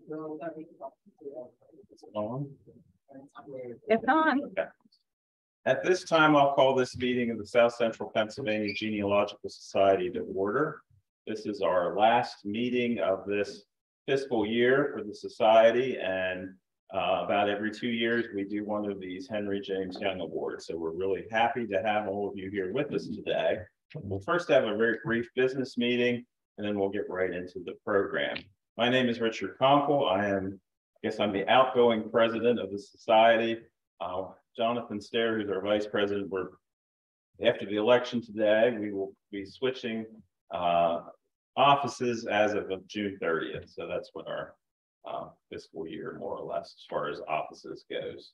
It's on. Okay. At this time, I'll call this meeting of the South Central Pennsylvania Genealogical Society to order. This is our last meeting of this fiscal year for the society, and about every 2 years we do one of these Henry James Young Awards. So we're really happy to have all of you here with us today. We'll first have a very brief business meeting, and then we'll get right into the program. My name is Richard Conkle. I'm the outgoing president of the society. Jonathan Stair, who's our vice president, after the election today, we will be switching offices as of June 30th. So that's when our fiscal year, more or less, as far as offices goes.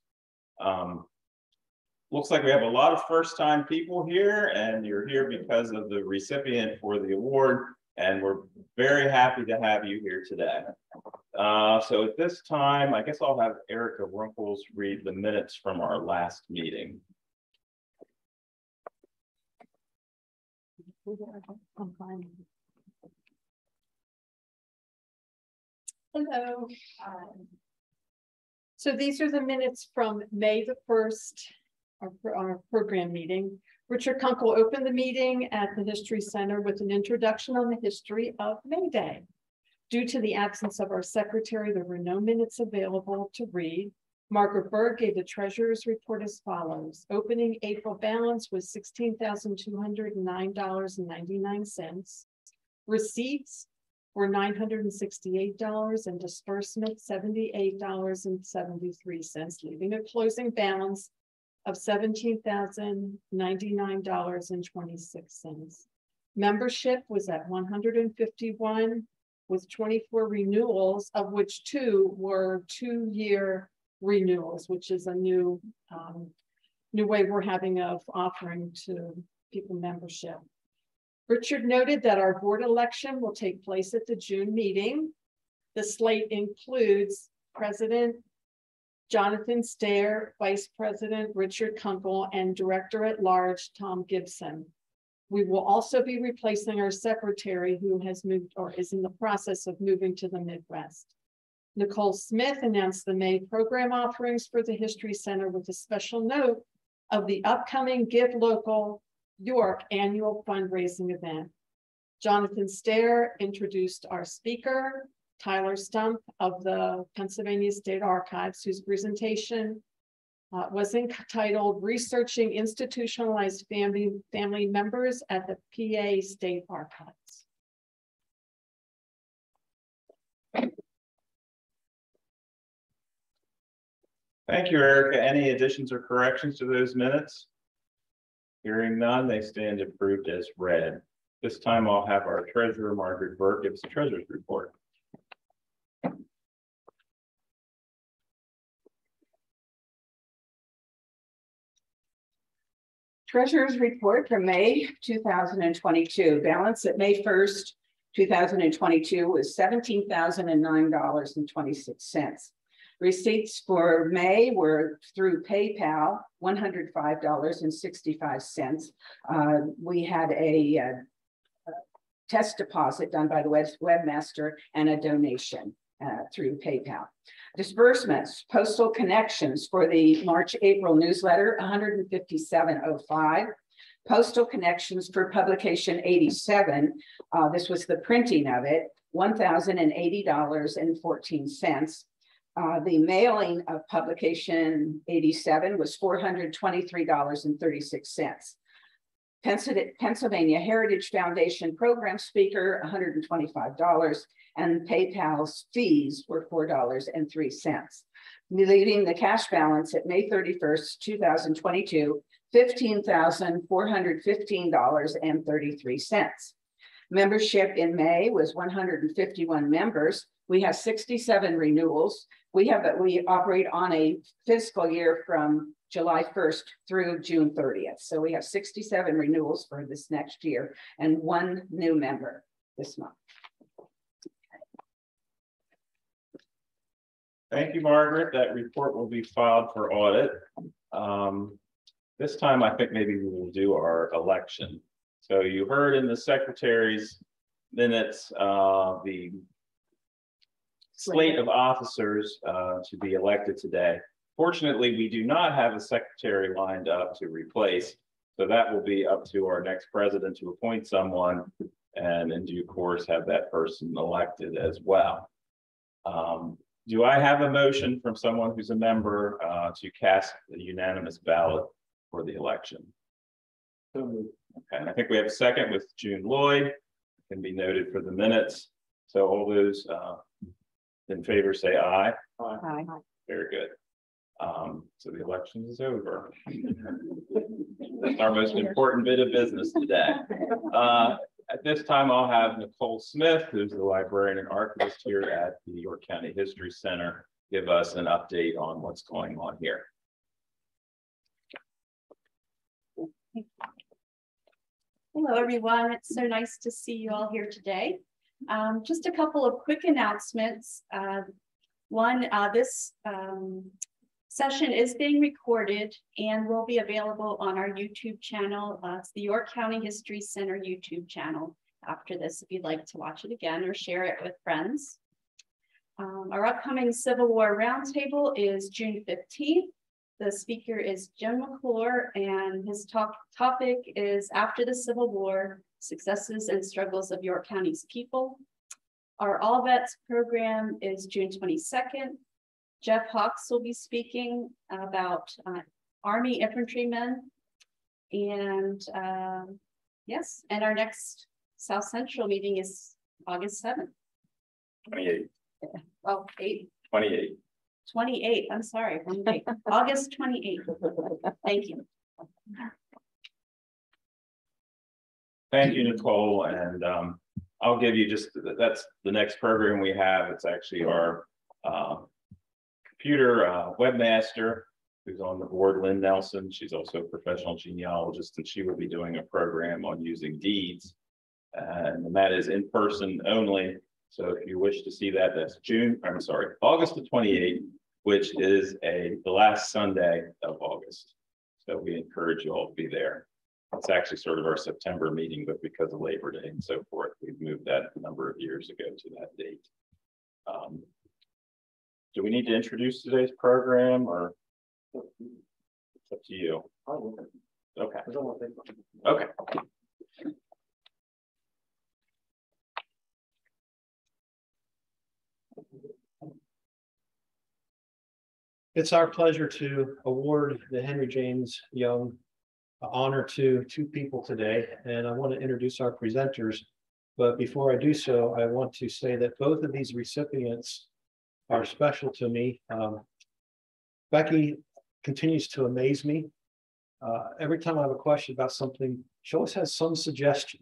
Looks like we have a lot of first-time people here, and you're here because of the recipient for the award, and we're very happy to have you here today. So at this time, I guess I'll have Erica Runkles read the minutes from our last meeting. Hello. So these are the minutes from May the 1st, our program meeting. Richard Kunkel opened the meeting at the History Center with an introduction on the history of May Day. Due to the absence of our secretary, there were no minutes available to read. Margaret Berg gave the treasurer's report as follows. Opening April balance was $16,209.99. Receipts were $968 and disbursement $78.73, leaving a closing balance of $17,099.26. Membership was at 151 with 24 renewals, of which 2 were 2-year renewals, which is a new way we're having of offering to people membership. Richard noted that our board election will take place at the June meeting. The slate includes President Jonathan Stair, Vice President Richard Kunkel, and Director at Large Tom Gibson. We will also be replacing our secretary, who has moved or is in the process of moving to the Midwest. Nicole Smith announced the May program offerings for the History Center with a special note of the upcoming Give Local York annual fundraising event. Jonathan Stair introduced our speaker, Tyler Stump of the Pennsylvania State Archives, whose presentation was entitled Researching Institutionalized Family Members at the PA State Archives. Thank you, Erica. Any additions or corrections to those minutes? Hearing none, they stand approved as read. This time I'll have our treasurer, Margaret Burke, give us the treasurer's report. Treasurer's report for May 2022. Balance at May 1st, 2022 was $17,009.26. Receipts for May were through PayPal, $105.65. We had a test deposit done by the webmaster and a donation through PayPal. Disbursements, postal connections for the March-April newsletter, $157.05. Postal connections for publication 87, this was the printing of it, $1,080.14. The mailing of publication 87 was $423.36. Pennsylvania Heritage Foundation program speaker, $125, and PayPal's fees were $4.03, leaving the cash balance at May 31st, 2022, $15,415.33. Membership in May was 151 members. We have 67 renewals. We operate on a fiscal year from July 1st through June 30th. So we have 67 renewals for this next year and 1 new member this month. Thank you, Margaret. That report will be filed for audit. This time, I think maybe we will do our election. So you heard in the secretary's minutes the slate of officers to be elected today. Fortunately, we do not have a secretary lined up to replace, so that will be up to our next president to appoint someone and in due course have that person elected as well. Do I have a motion from someone who's a member to cast the unanimous ballot for the election? Okay, and I think we have a second with June Lloyd. Can be noted for the minutes. So all those in favor say aye. Aye. Very good. So the election is over. That's our most important bit of business today. At this time, I'll have Nicole Smith, who's the librarian and archivist here at the York County History Center, give us an update on what's going on here. Hello, everyone. It's so nice to see you all here today. Just a couple of quick announcements. One, this session is being recorded and will be available on our YouTube channel. It's the York County History Center YouTube channel after this, if you'd like to watch it again or share it with friends. Our upcoming Civil War Roundtable is June 15th. The speaker is Jim McClure, and his topic is After the Civil War, Successes and Struggles of York County's People. Our All Vets program is June 22nd. Jeff Hawks will be speaking about Army infantrymen. And yes, and our next South Central meeting is August 7th. 28. Oh, 8. 28. 28, I'm sorry, August 28th. Thank you. Thank you, Nicole. And I'll give you just, that's the next program we have. It's actually our computer webmaster who's on the board, Lynn Nelson. She's also a professional genealogist, and she will be doing a program on using deeds. And that is in person only. So if you wish to see that, that's August the 28th, which is the last Sunday of August. So we encourage you all to be there. It's actually sort of our September meeting, but because of Labor Day and so forth, we've moved that a number of years ago to that date. Do we need to introduce today's program, or it's up to you? Okay. Okay. It's our pleasure to award the Henry James Young honor to two people today, and I want to introduce our presenters. But before I do so, I want to say that both of these recipients are special to me. Becky continues to amaze me. Every time I have a question about something, she always has some suggestion.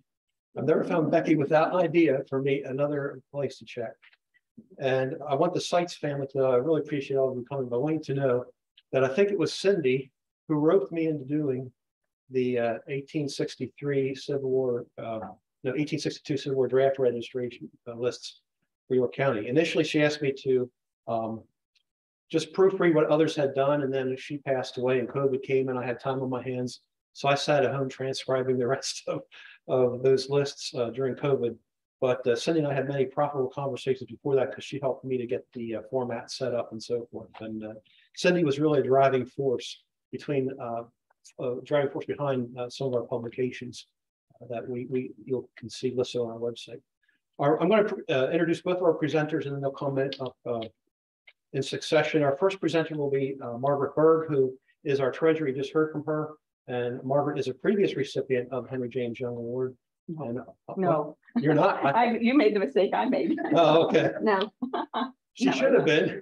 I've never found Becky without an idea for me another place to check. And I want the Seitz family to know I really appreciate all of you coming, but I want you to know that I think it was Cindy who roped me into doing the 1863 Civil War, 1862 Civil War draft registration lists for York County. Initially, she asked me to just proofread what others had done, and then she passed away and COVID came and I had time on my hands. So I sat at home transcribing the rest of those lists during COVID. But Cindy and I had many profitable conversations before that because she helped me to get the format set up and so forth. And Cindy was really a driving force behind some of our publications that you can see listed on our website. I'm going to introduce both of our presenters, and then they'll comment up in succession. Our first presenter will be Margaret Berg, who is our treasurer. You just heard from her. And Margaret is a previous recipient of Henry James Young Award. And, No, you're not. you made the mistake I made. Oh, okay. No. She should have been.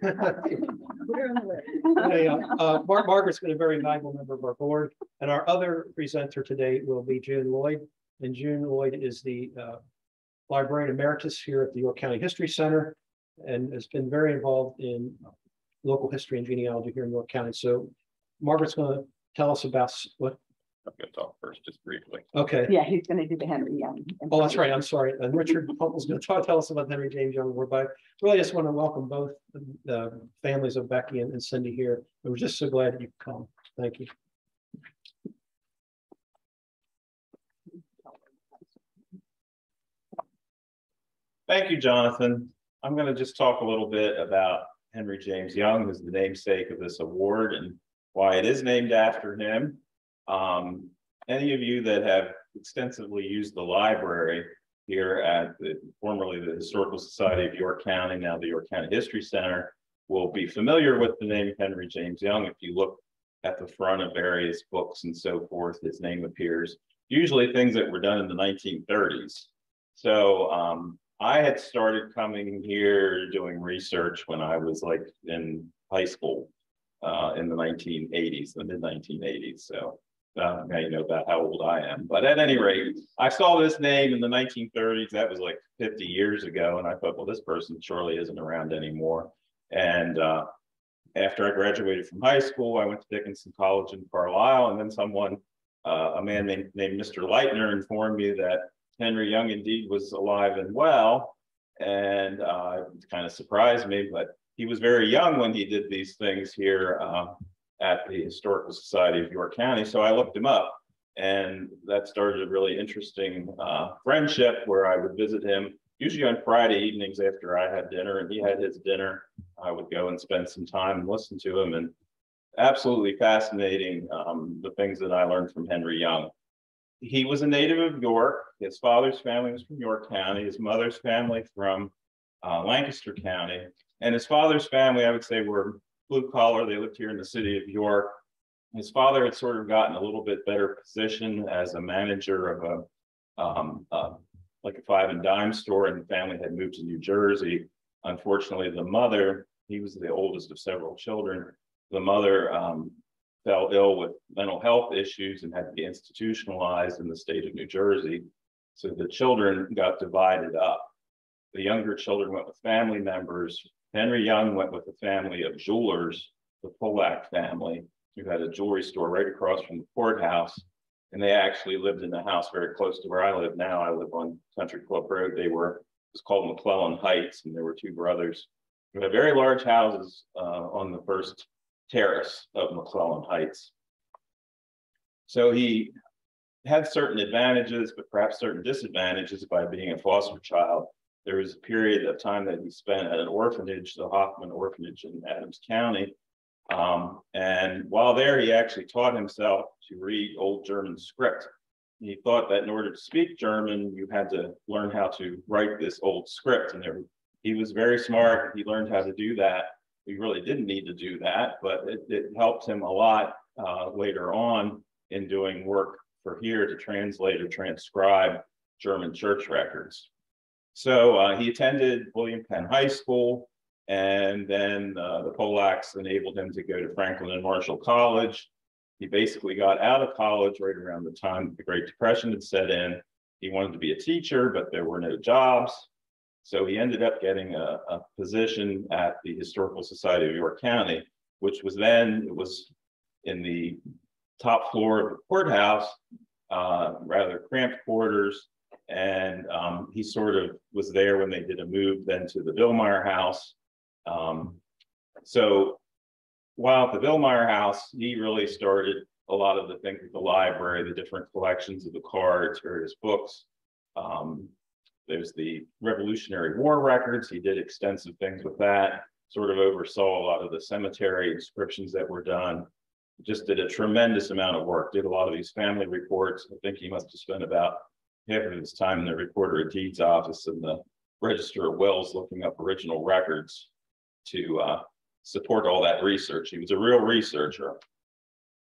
Margaret's been a very valuable member of our board. And our other presenter today will be June Lloyd. And June Lloyd is the librarian emeritus here at the York County History Center and has been very involved in local history and genealogy here in York County. So Margaret's going to tell us about what. I'm going to talk first, just briefly. Okay. Yeah, he's going to do the Henry Young. Oh, that's right. I'm sorry. And Richard Pumple's going to tell us about the Henry James Young Award. But I really just want to welcome both the families of Becky and Cindy here. And we're just so glad that you could come. Thank you. Thank you, Jonathan. I'm going to just talk a little bit about Henry James Young, who's the namesake of this award and why it is named after him. Any of you that have extensively used the library here at formerly the Historical Society of York County, now the York County History Center, will be familiar with the name Henry James Young. If you look at the front of various books and so forth, his name appears, usually things that were done in the 1930s. So I had started coming here doing research when I was like in high school in the 1980s, the mid 1980s. So now you know about how old I am. But at any rate, I saw this name in the 1930s. That was like 50 years ago. And I thought, well, this person surely isn't around anymore. And after I graduated from high school, I went to Dickinson College in Carlisle. And then someone, a man named Mr. Leitner, informed me that Henry Young indeed was alive and well. And it kind of surprised me, but he was very young when he did these things here at the Historical Society of York County. So I looked him up, and that started a really interesting friendship where I would visit him usually on Friday evenings after I had dinner and he had his dinner. I would go and spend some time and listen to him, and absolutely fascinating the things that I learned from Henry Young. He was a native of York. His father's family was from York County, his mother's family from Lancaster County. And his father's family, I would say, were blue collar. They lived here in the city of York. His father had sort of gotten a little bit better position as a manager of like a five and dime store, and the family had moved to New Jersey. Unfortunately, the mother, he was the oldest of several children. The mother fell ill with mental health issues and had to be institutionalized in the state of New Jersey. So the children got divided up. The younger children went with family members. Henry Young went with a family of jewelers, the Polak family, who had a jewelry store right across from the courthouse. And they actually lived in a house very close to where I live now. I live on Country Club Road. It was called McClellan Heights, and there were two brothers who had very large houses on the first terrace of McClellan Heights. So he had certain advantages, but perhaps certain disadvantages by being a foster child. There was a period of time that he spent at an orphanage, the Hoffman Orphanage in Adams County. And while there, he actually taught himself to read Old German script. He thought that in order to speak German, you had to learn how to write this old script. And he was very smart. He learned how to do that. We really didn't need to do that, but it helped him a lot later on in doing work for here to translate or transcribe German church records. So he attended William Penn High School, and then the Polacks enabled him to go to Franklin and Marshall College. He basically got out of college right around the time the Great Depression had set in. He wanted to be a teacher, but there were no jobs. So he ended up getting a position at the Historical Society of York County, which was then, it was in the top floor of the courthouse, rather cramped quarters. And he sort of was there when they did a move then to the Villmeyer House. So while at the Villmeyer House, he really started a lot of the things with the library, the different collections of the cards, various books. There's the Revolutionary War records. He did extensive things with that, sort of oversaw a lot of the cemetery inscriptions that were done. Just did a tremendous amount of work, did a lot of these family reports. I think he must have spent about half of his time in the Recorder of Deeds office and the Register of Wills looking up original records to support all that research. He was a real researcher.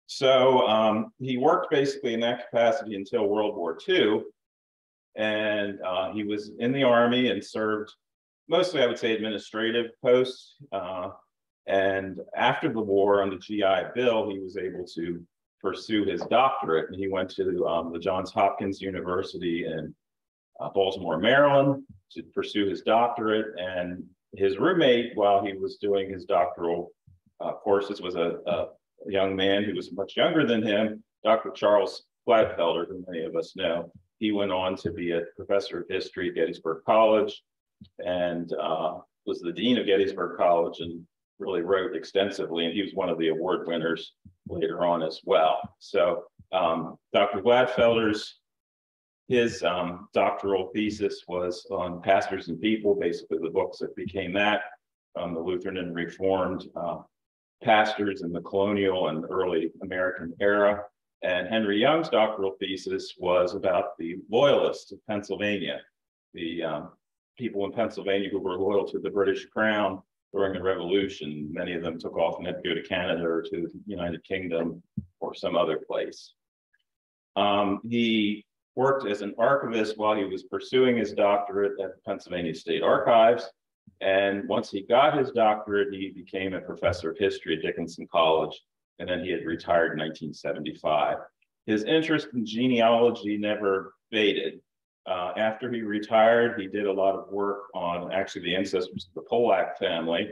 So he worked basically in that capacity until World War II. And he was in the Army and served mostly, I would say, administrative posts. And after the war on the GI Bill, he was able to pursue his doctorate. And he went to the Johns Hopkins University in Baltimore, Maryland, to pursue his doctorate. And his roommate, while he was doing his doctoral courses, was a young man who was much younger than him, Dr. Charles Gladfelder, who many of us know. He went on to be a professor of history at Gettysburg College and was the dean of Gettysburg College and really wrote extensively. And he was one of the award winners later on as well. So Dr. Gladfelder's, His doctoral thesis was on Pastors and People, basically the books that became that, the Lutheran and Reformed pastors in the colonial and early American era. And Henry Young's doctoral thesis was about the Loyalists of Pennsylvania, the people in Pennsylvania who were loyal to the British Crown during the Revolution. Many of them took off and had to go to Canada or to the United Kingdom or some other place. He worked as an archivist while he was pursuing his doctorate at the Pennsylvania State Archives. And once he got his doctorate, he became a professor of history at Dickinson College. And then he had retired in 1975. His interest in genealogy never faded. After he retired, he did a lot of work on actually the ancestors of the Polak family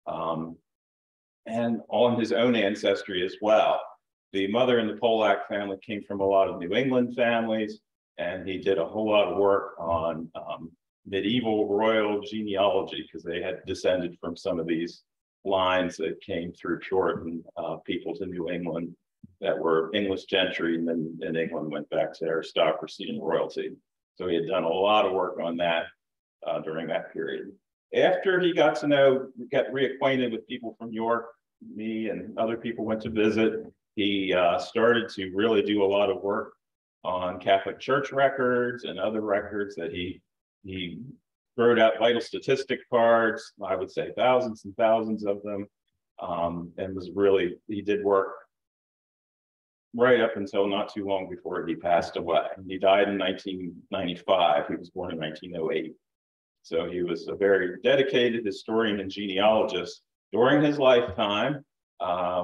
and on his own ancestry as well. The mother in the Polak family came from a lot of New England families, and he did a whole lot of work on medieval royal genealogy because they had descended from some of these lines that came through Puritan people to New England that were English gentry, and then in England went back to aristocracy and royalty. So he had done a lot of work on that during that period. After he got reacquainted with people from York, me and other people went to visit, he started to really do a lot of work on Catholic Church records and other records that he wrote out vital statistic cards, I would say thousands and thousands of them, and he did work right up until not too long before he passed away. He died in 1995. He was born in 1908. So he was a very dedicated historian and genealogist. During his lifetime,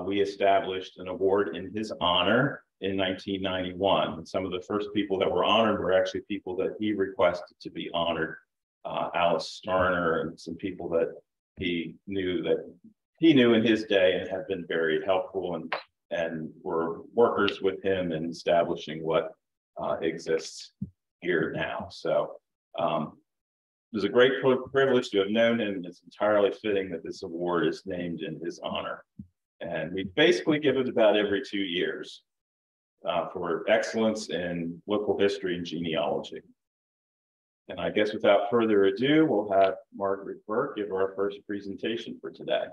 we established an award in his honor in 1991. And some of the first people that were honored were actually people that he requested to be honored. Alice Starner and some people that he knew in his day and have been very helpful and were workers with him in establishing what exists here now. So it was a great privilege to have known him, and it's entirely fitting that this award is named in his honor. And we basically give it about every 2 years for excellence in local history and genealogy. And I guess without further ado, we'll have Margaret Burke give our first presentation for today.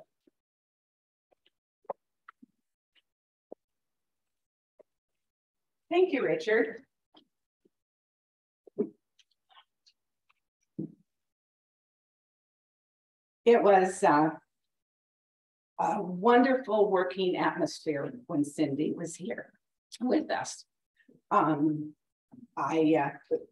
Thank you, Richard. It was a wonderful working atmosphere when Cindy was here with us.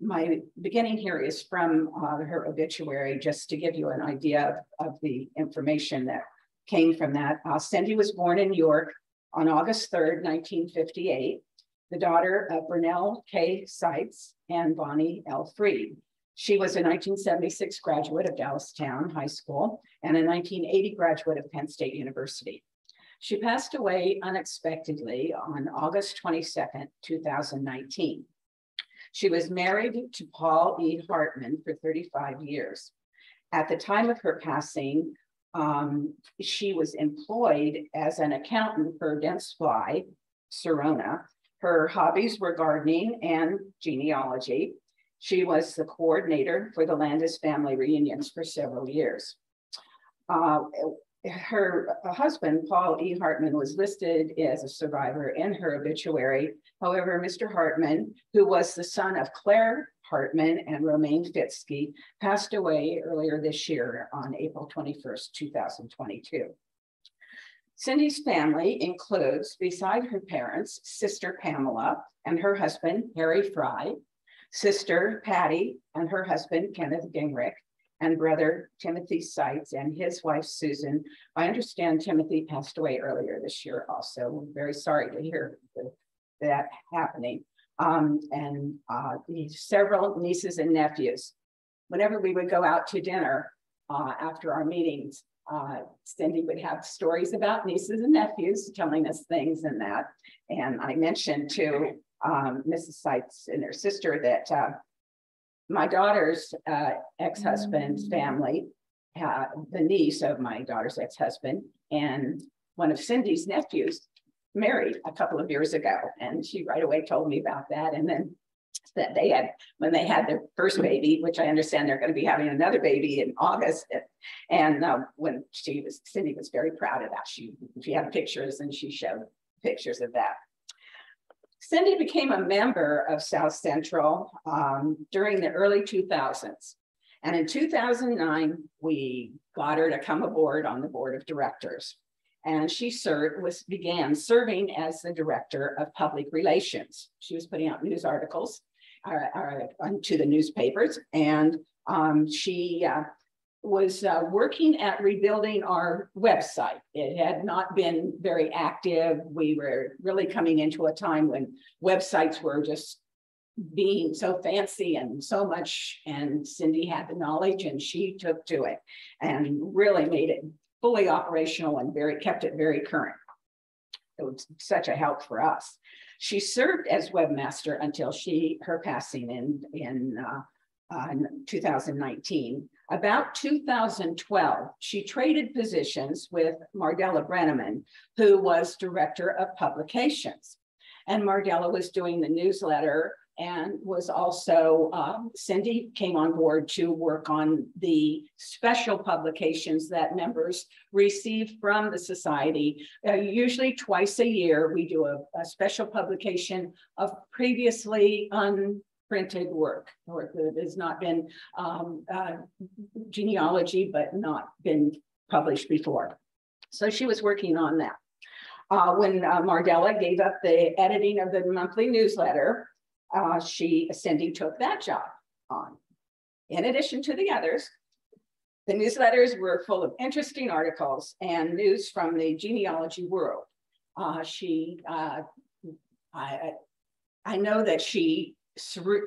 My beginning here is from her obituary, just to give you an idea of the information that came from that. Cindy was born in York on August 3rd, 1958, the daughter of Burnell K. Seitz and Bonnie L. Freed. She was a 1976 graduate of Dallastown High School and a 1980 graduate of Penn State University. She passed away unexpectedly on August 22nd, 2019. She was married to Paul E. Hartman for 35 years. At the time of her passing, she was employed as an accountant for Dentsply Sirona. Her hobbies were gardening and genealogy. She was the coordinator for the Landis family reunions for several years. Her husband, Paul E. Hartman, was listed as a survivor in her obituary. However, Mr. Hartman, who was the son of Claire Hartman and Romaine Fitzke, passed away earlier this year on April 21st, 2022. Cindy's family includes, beside her parents, sister Pamela and her husband, Harry Fry, sister Patty and her husband, Kenneth Gingrich, and brother Timothy Seitz and his wife, Susan. I understand Timothy passed away earlier this year also. We're very sorry to hear that happening. And several nieces and nephews. Whenever we would go out to dinner after our meetings, Cindy would have stories about nieces and nephews telling us things and that. And I mentioned to Mrs. Seitz and her sister that my daughter's ex-husband's family, the niece of my daughter's ex-husband, and one of Cindy's nephews married a couple of years ago. And she right away told me about that. And then that they had when they had their first baby, which I understand they're going to be having another baby in August. And when Cindy was very proud of that. She had pictures and she showed pictures of that. Cindy became a member of South Central during the early 2000s. And in 2009, we got her to come aboard on the board of directors. And she began serving as the director of public relations. She was putting out news articles to the newspapers. And she was working at rebuilding our website. It had not been very active. We were really coming into a time when websites were just being so fancy and so much, and Cindy had the knowledge and she took to it and really made it fully operational and kept it very current. It was such a help for us. She served as webmaster until her passing in 2019. About 2012, she traded positions with Mardella Brenneman, who was director of publications. And Mardella was doing the newsletter and was also, Cindy came on board to work on the special publications that members receive from the society. Usually twice a year, we do a special publication of previously unprinted work that has not been genealogy, but not been published before. So she was working on that. When Mardella gave up the editing of the monthly newsletter, Cindy took that job on. In addition to the others, the newsletters were full of interesting articles and news from the genealogy world. I know that she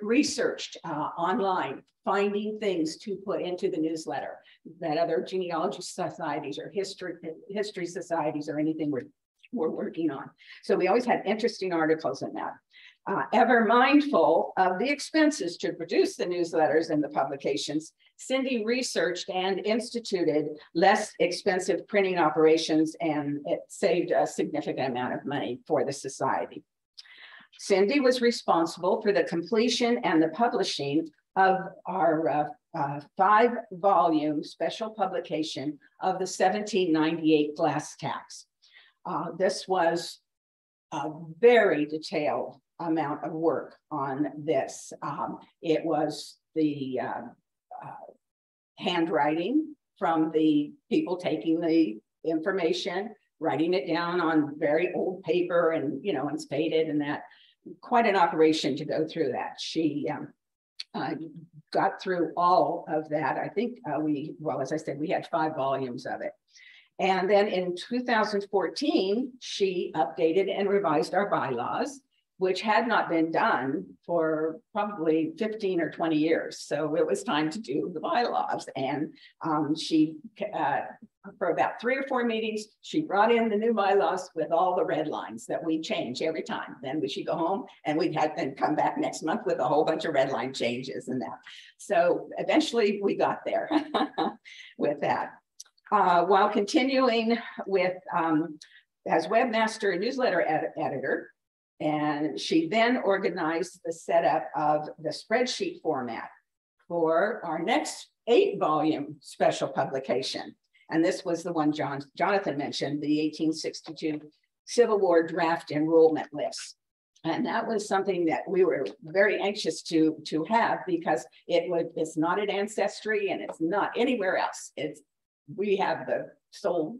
researched online, finding things to put into the newsletter that other genealogy societies or history societies or anything were working on. So we always had interesting articles in that. Ever mindful of the expenses to produce the newsletters and the publications, Cindy researched and instituted less expensive printing operations, and it saved a significant amount of money for the society. Cindy was responsible for the completion and the publishing of our 5-volume special publication of the 1798 glass tax. This was a very detailed amount of work on this. It was the handwriting from the people taking the information, writing it down on very old paper and, and spaded and that. Quite an operation to go through that. She got through all of that. I think as I said, we had 5 volumes of it. And then in 2014, she updated and revised our bylaws, which had not been done for probably 15 or 20 years. So it was time to do the bylaws. And she, for about 3 or 4 meetings, she brought in the new bylaws with all the red lines that we change every time. Then she'd go home and we'd then come back next month with a whole bunch of red line changes and that. So eventually we got there with that. While continuing with as webmaster and newsletter editor, and she then organized the setup of the spreadsheet format for our next 8-volume special publication. And this was the one Jonathan mentioned, the 1862 Civil War draft enrollment list. And that was something that we were very anxious to have, because it's not at Ancestry and it's not anywhere else. We have the sole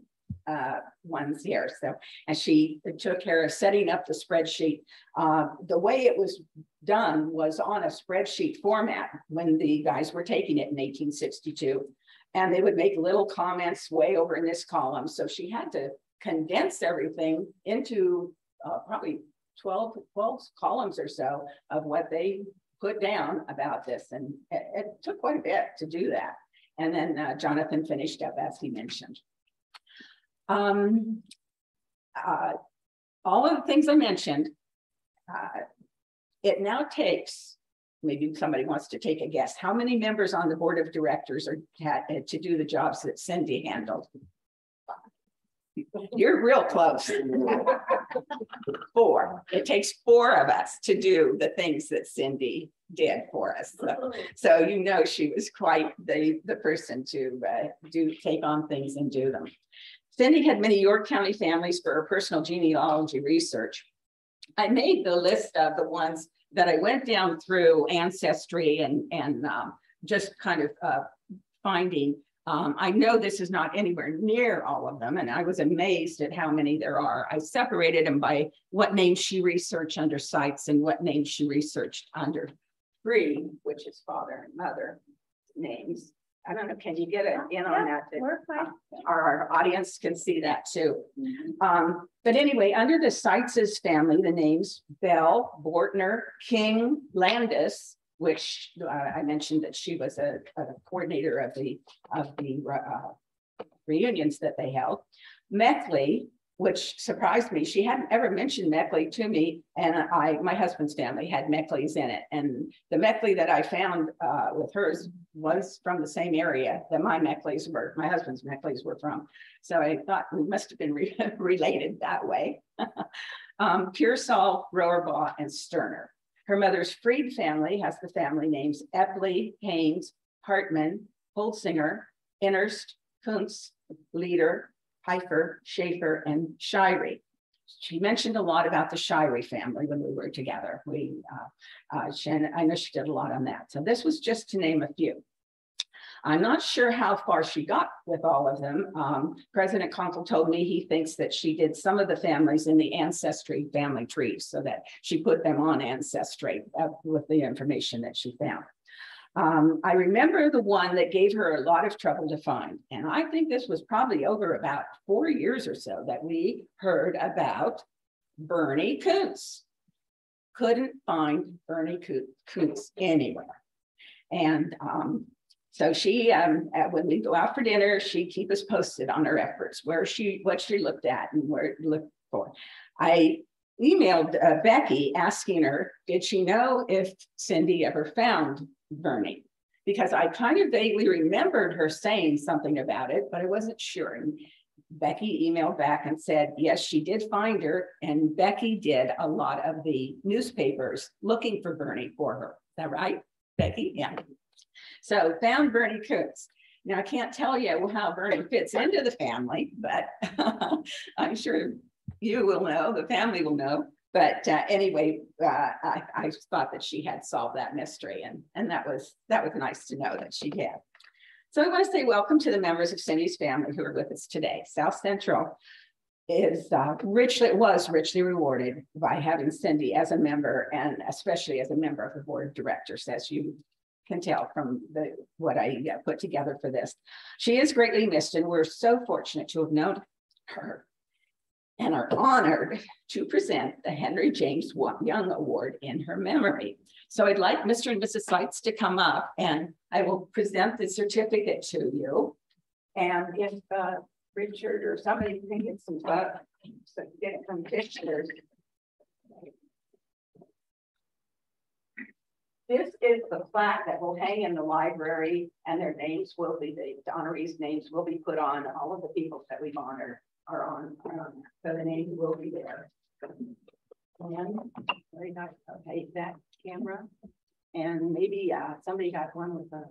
ones here. So, and she took care of setting up the spreadsheet. The way it was done was on a spreadsheet format when the guys were taking it in 1862. And they would make little comments way over in this column. So she had to condense everything into probably 12 columns or so of what they put down about this. And it took quite a bit to do that. And then Jonathan finished up, as he mentioned. All of the things I mentioned, it now takes, maybe somebody wants to take a guess, how many members on the board of directors are to do the jobs that Cindy handled? You're real close. 4. It takes 4 of us to do the things that Cindy did for us. So you know she was quite the person to take on things and do them. Cindy had many York County families for her personal genealogy research. I made the list of the ones that I went down through Ancestry and just kind of finding. I know this is not anywhere near all of them, and I was amazed at how many there are. I separated them by what names she researched under sites and what names she researched under free, which is father and mother names. I don't know, can you get it in on that? Our audience can see that too. But anyway, under the Seitz's family, the names Bell, Bortner, King, Landis, which I mentioned that she was a coordinator of the reunions that they held. Meckley, which surprised me. She hadn't ever mentioned Meckley to me, and my husband's family had Meckleys in it. And the Meckley that I found with hers was from the same area that my husband's Meckleys were from. So I thought we must have been related that way. Pearsall, Rohrbaugh, and Sterner. Her mother's Freed family has the family names Epley, Haynes, Hartman, Holzinger, Innerst, Kuntz, Leader, Heifer, Schaefer, and Shirey. She mentioned a lot about the Shirey family when we were together. I know she did a lot on that. So this was just to name a few. I'm not sure how far she got with all of them. President Conkle told me he thinks that she did some of the families in the Ancestry family trees so that she put them on Ancestry with the information that she found. I remember the one that gave her a lot of trouble to find. And I think this was probably over about 4 years or so that we heard about Bernie Kuntz. Couldn't find Bernie Kuntz anywhere. And so she, when we go out for dinner, she'd keep us posted on her efforts, what she looked at and where to look for. I emailed Becky asking her, did she know if Cindy ever found Bernie? Because I kind of vaguely remembered her saying something about it, but I wasn't sure. And Becky emailed back and said, yes, she did find her. And Becky did a lot of the newspapers looking for Bernie for her. Is that right, Becky? Yeah. So found Bernie Kuntz. Now I can't tell you how Bernie fits into the family, but I'm sure you will know, the family will know. But anyway, I thought that she had solved that mystery, and that was nice to know that she had. So I want to say welcome to the members of Cindy's family who are with us today. South Central was richly rewarded by having Cindy as a member, and especially as a member of the board of directors, as you can tell from what I put together for this. She is greatly missed, and we're so fortunate to have known her and are honored to present the Henry James Young Award in her memory. So I'd like Mr. and Mrs. Seitz to come up, and I will present the certificate to you. And if Richard or somebody can get some pictures. This is the plaque that will hang in the library, and their names will be, the honorees' names will be put on. All of the people that we've honored are on so the names will be there. And very nice. Okay, that camera, and maybe somebody got one with a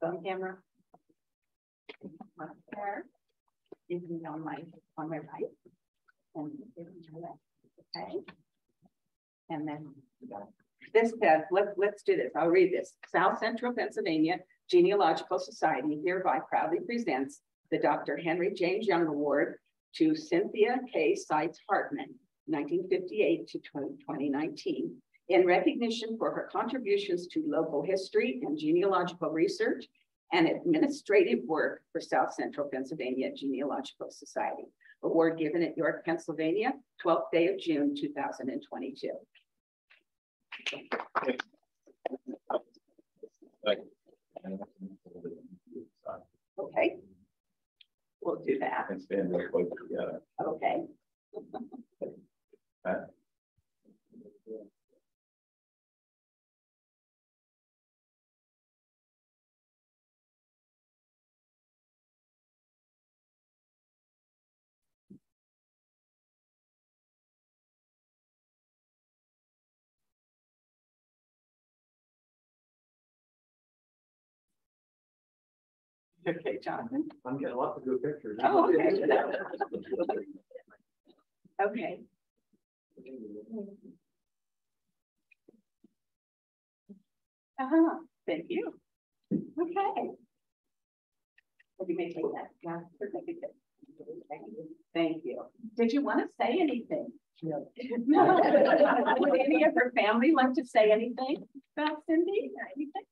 phone camera. There, you can be on my right, and okay, and then this says, let's do this. I'll read this. South Central Pennsylvania Genealogical Society hereby proudly presents the Dr. Henry James Young Award to Cynthia K. Seitz Hartman, 1958 to 2019, in recognition for her contributions to local history and genealogical research and administrative work for South Central Pennsylvania Genealogical Society. Award given at York, Pennsylvania, 12th day of June, 2022. Okay, we'll do that. And stand real close together. Okay. Okay, Jonathan. I'm getting lots of good pictures. Oh, okay. Okay. Thank you. Okay. Well, you may take that. Yeah, certificate. Thank you. Did you want to say anything? No. Would any of her family like to say anything about Cindy? Anything?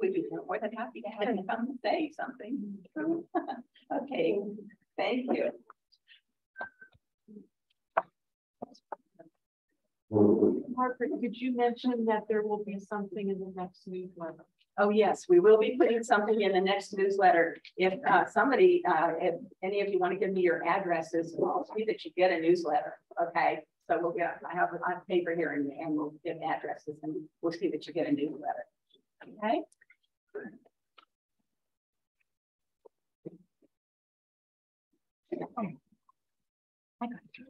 We'd be more than happy to have you come and say something. Okay, thank you. Margaret, could you mention that there will be something in the next newsletter? Oh, yes, we will be putting something in the next newsletter. If if any of you want to give me your addresses, I'll see that you get a newsletter. Okay, so we'll get, I have paper here and we'll get addresses and we'll see that you get a newsletter. Okay.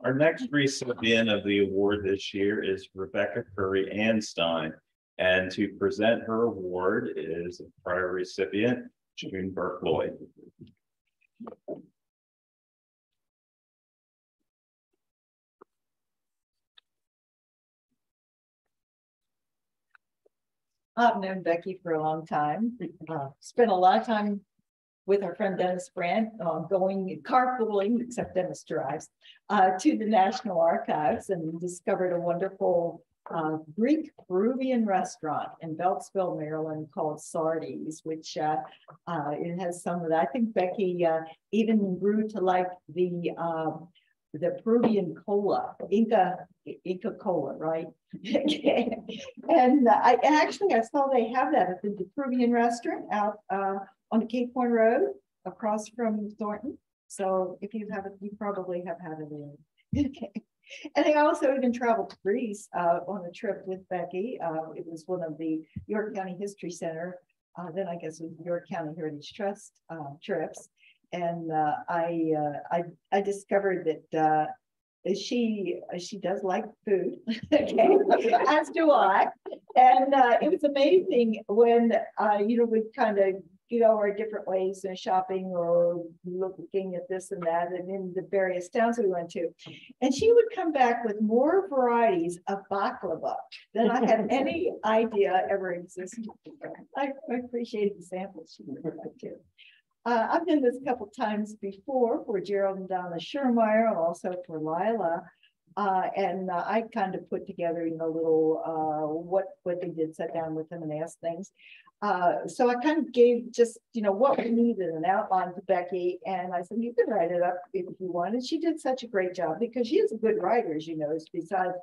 Our next recipient of the award this year is Rebecca Curry Anstine. And to present her award is a prior recipient, June Burke Lloyd. I've known Becky for a long time. Spent a lot of time with our friend Dennis Brandt, going carpooling, except Dennis drives, to the National Archives and discovered a wonderful Greek Peruvian restaurant in Beltsville, Maryland called Sardi's, which it has some of that. I think Becky even grew to like the Peruvian cola, Inca cola, right? And I saw they have that at the Peruvian restaurant out on the Cape Horn Road across from Thornton. So if you haven't, you probably have had it in. Okay. And I also even traveled to Greece on a trip with Becky. It was one of the York County History Center, then I guess it was York County Heritage Trust trips. And I discovered that she does like food, okay, as do I. And it was amazing when we kind of our different ways of shopping or looking at this and that, and in the various towns we went to. And she would come back with more varieties of baklava than I had any idea ever existed. I appreciate the samples she would provide too. I've done this a couple times before for Gerald and Donna Schermeyer, and also for Lila. And I kind of put together, little what they did, sat down with them and asked things. So I kind of gave just, what we needed, an outline to Becky. And I said, you can write it up if you want. And she did such a great job because she is a good writer, as you know, besides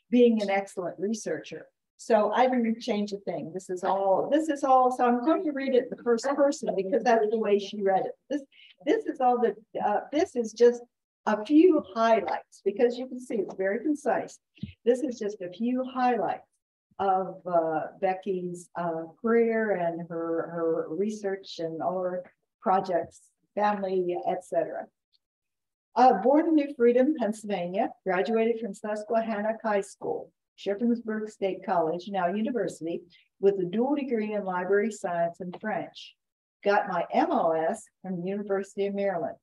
being an excellent researcher. So I didn't change a thing. This is all, so I'm going to read it the first person because that's the way she read it. This is all the, this is just a few highlights because you can see it's very concise. This is just a few highlights of Becky's career and her research and all her projects, family, etc. Born in New Freedom, Pennsylvania, graduated from Susquehanna High School, Shippensburg State College, now university, with a dual degree in library science and French. Got my MLS from the University of Maryland.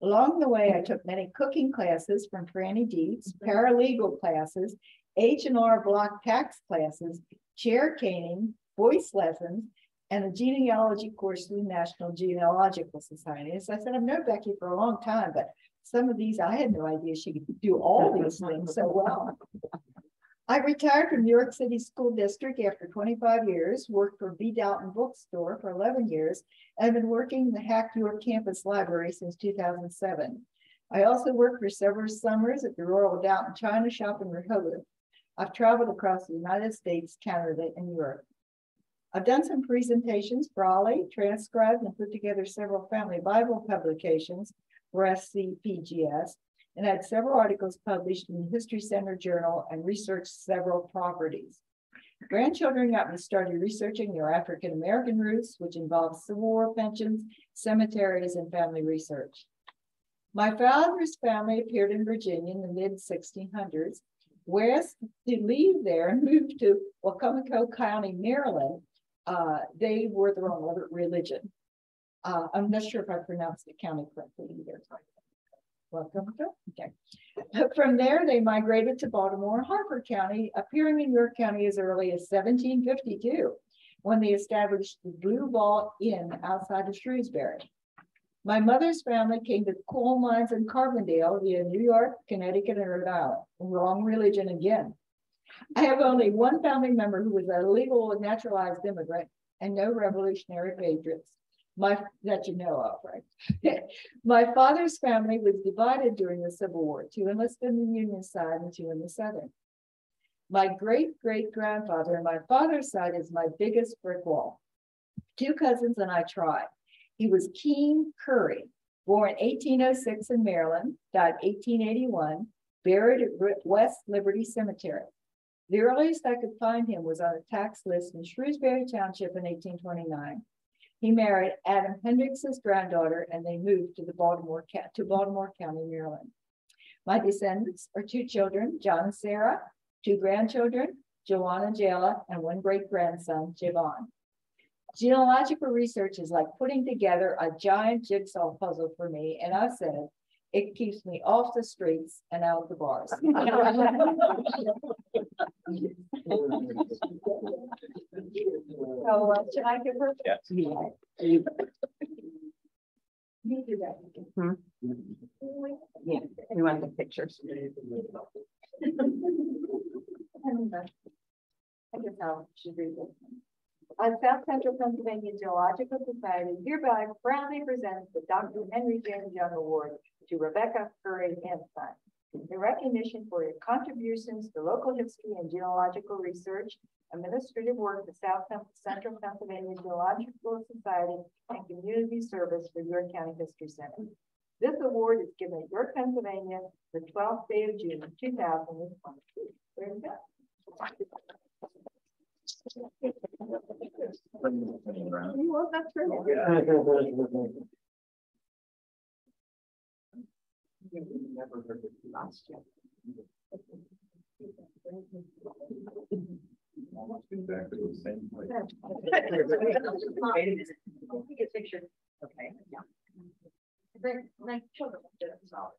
Along the way, I took many cooking classes from Franny Dietz, paralegal classes, H&R Block tax classes, chair caning, voice lessons, and a genealogy course through the National Genealogical Society. As I said, I've known Becky for a long time, but some of these, I had no idea she could do all these things so well. I retired from New York City School District after 25 years, worked for B. Dalton Bookstore for 11 years, and have been working in the Hack York Campus Library since 2007. I also worked for several summers at the Royal Dalton China Shop in Rehoboth. I've traveled across the United States, Canada, and Europe. I've done some presentations for Raleigh, transcribed and put together several family Bible publications for SCPGS, and had several articles published in the History Center Journal and researched several properties. Grandchildren got me started researching their African-American roots, which involves Civil War pensions, cemeteries, and family research. My father's family appeared in Virginia in the mid-1600s, whereas to leave there and move to Wacomico County, Maryland, they were their own religion. I'm not sure if I pronounced the county correctly either. Welcome. Okay. From there, they migrated to Baltimore and Harford County, appearing in York County as early as 1752, when they established the Blue Ball Inn outside of Shrewsbury. My mother's family came to coal mines in Carbondale via New York, Connecticut, and Rhode Island. Wrong religion again. I have only one family member who was a legal naturalized immigrant and no revolutionary patriots. That you know of, right? My father's family was divided during the Civil War, 2 enlisted in the Union side and 2 in the Southern. My great-great-grandfather on my father's side is my biggest brick wall. 2 cousins and I tried. He was Keene Curry, born 1806 in Maryland, died 1881, buried at West Liberty Cemetery. The earliest I could find him was on a tax list in Shrewsbury Township in 1829. He married Adam Hendricks's granddaughter, and they moved to Baltimore County, Maryland. My descendants are 2 children, John and Sarah, 2 grandchildren, Joanna and Jayla, and 1 great-grandson, Javon. Genealogical research is like putting together a giant jigsaw puzzle for me, and I've said it keeps me off the streets and out of the bars. So should I give her? Yes. Yeah. Yeah, we want the pictures. I guess I should read this. South Central Pennsylvania Genealogical Society hereby proudly presents the Dr. Henry James Young Award to Rebecca Curry Anstine in recognition for your contributions to local history and genealogical research, administrative work, the South Central Pennsylvania Genealogical Society, and community service for York County History Center. This award is given at York, Pennsylvania, the 12th day of June, 2022. There you go. You want that through? Never heard of it last year. Almost exactly the same place. Take a picture. Okay. Yeah. Then my children did it as well.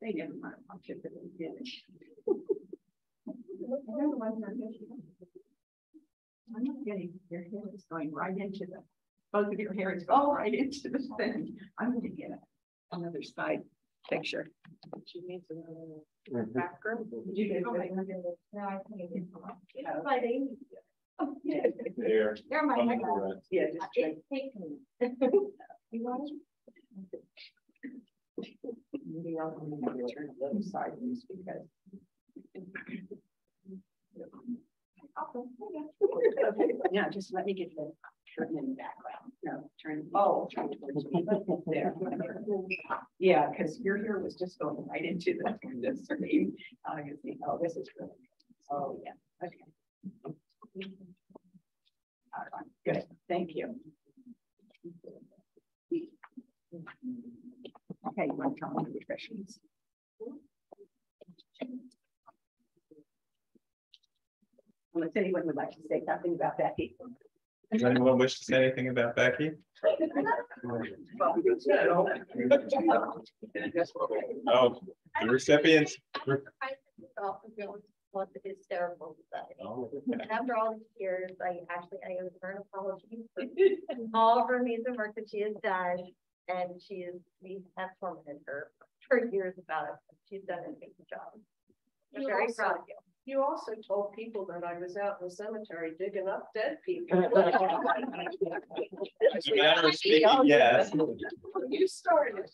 They never mind. I'll chip it in. I'm not getting your hair is going right into the both of your hair is going right into the thing. I'm going to get another side picture. She needs another background. You did. No, I can't get it. There. They're my Yeah, just check. take me. You want it? Maybe I'll turn the other side just because. Yeah, just let me get the curtain in the background. No, turn. Oh, turn towards me. There. Yeah, because your hair was just going right into the screen. I can see. Oh, this is really good. Oh, yeah. Okay. All right. Good. Thank you. Okay, you want to come on to refreshments? Unless anyone would like to say something about Becky. Does anyone wish to say anything about Becky? Oh, the recipients. Was hysterical today. Oh. And after all these years, I owe her an apology for all of her amazing work that she has done. And we have tormented her for years about it. She's done an amazing job. I'm very proud of you. You also told people that I was out in the cemetery digging up dead people. As a matter of speaking, yes. You started.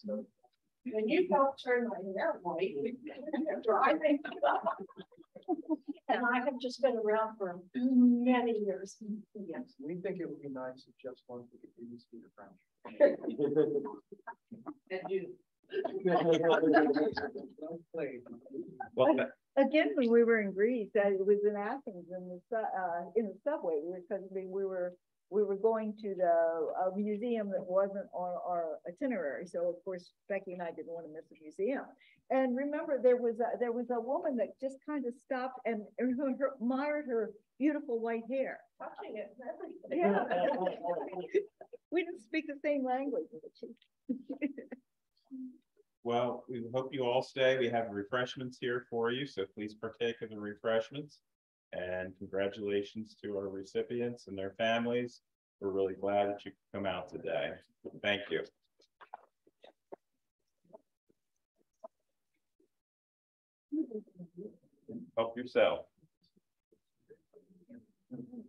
And you helped turn my hair white. Driving. And I have just been around for many years. Yes. We think it would be nice if just one could get used to the French. And you. Well, Again, when we were in Greece, it was in Athens in the subway, because we were we were going to the museum that wasn't on our itinerary. So of course, Becky and I didn't want to miss the museum. And remember, there was a woman that just kind of stopped and admired her beautiful white hair. Touching it. Yeah. We didn't speak the same language. Well, we hope you all stay. We have refreshments here for you, so please partake of the refreshments. And congratulations to our recipients and their families. We're really glad that you could come out today. Thank you. Help yourself.